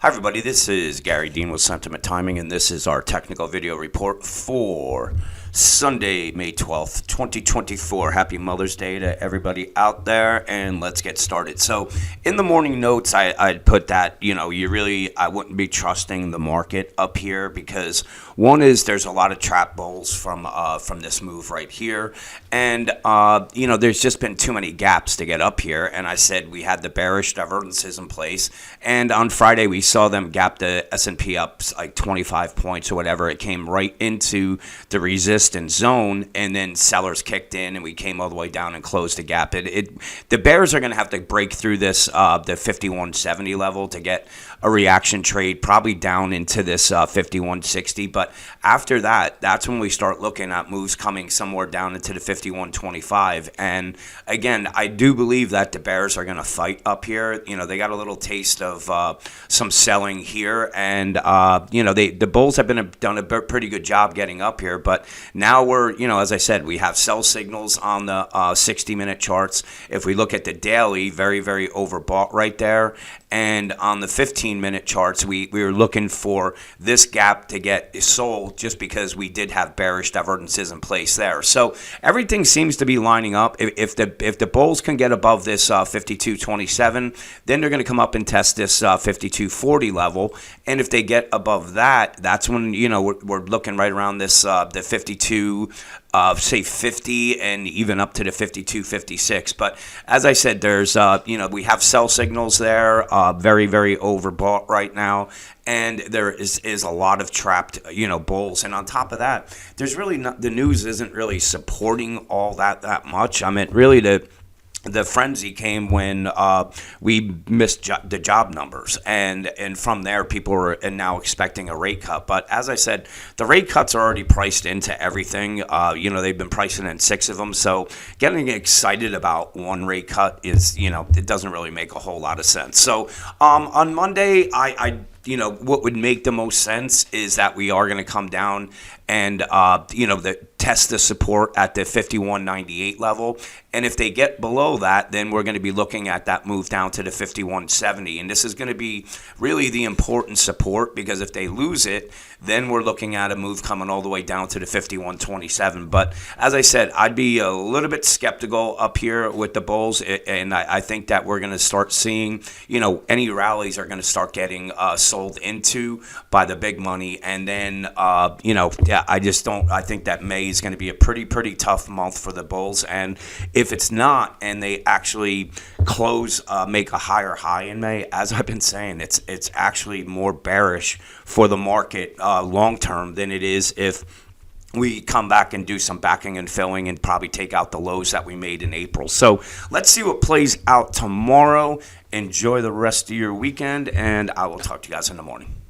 Hi everybody, this is Gary Dean with Sentiment Timing, and this is our technical video report for Sunday, May 12th, 2024. Happy Mother's Day to everybody out there, and let's get started. So in the morning notes, I'd put that, I wouldn't be trusting the market up here because one is there's a lot of trap bulls from this move right here, and there's just been too many gaps to get up here, and I said we had the bearish divergences in place, and on Friday we saw them gap the S&P up like 25 points or whatever. It came right into the resistance zone, and then sellers kicked in, and we came all the way down and closed the gap. The bears are going to have to break through this the 5170 level to get a reaction trade, probably down into this 5160. But after that, that's when we start looking at moves coming somewhere down into the 5125. And again, I do believe that the bears are going to fight up here. They got a little taste of some selling here, and the bulls have done a pretty good job getting up here. But now we're, as I said, we have sell signals on the 60-minute charts. If we look at the daily, very, very overbought right there. And on the 15-minute charts, we were looking for this gap to get sold just because we did have bearish divergences in place there. So everything seems to be lining up. If the bulls can get above this 52.27, then they're going to come up and test this 52.40 level. And if they get above that, that's when we're looking right around this the 52. Say 50 and even up to the 52.56. But as I said, there's we have sell signals there, very, very overbought right now, and there is a lot of trapped bulls. And on top of that, there's really not, the news isn't really supporting all that much. I mean, really the frenzy came when we missed the job numbers, and from there people are now expecting a rate cut. But as I said, the rate cuts are already priced into everything. They've been pricing in 6 of them, so getting excited about one rate cut is it doesn't really make a whole lot of sense. So on Monday, what would make the most sense is that we are going to come down and test the support at the 51.98 level. And if they get below that, then we're going to be looking at that move down to the 51.70. And this is going to be really the important support, because if they lose it, then we're looking at a move coming all the way down to the 51.27. But as I said, I'd be a little bit skeptical up here with the bulls. And I think that we're going to start seeing, any rallies are going to start getting sold into by the big money. And then, I think that May is going to be a pretty tough month for the bulls. And if it's not, and they actually make a higher high in May, as I've been saying, it's actually more bearish for the market long term than it is if we come back and do some backing and filling and probably take out the lows that we made in April. So let's see what plays out tomorrow. Enjoy the rest of your weekend, and I will talk to you guys in the morning.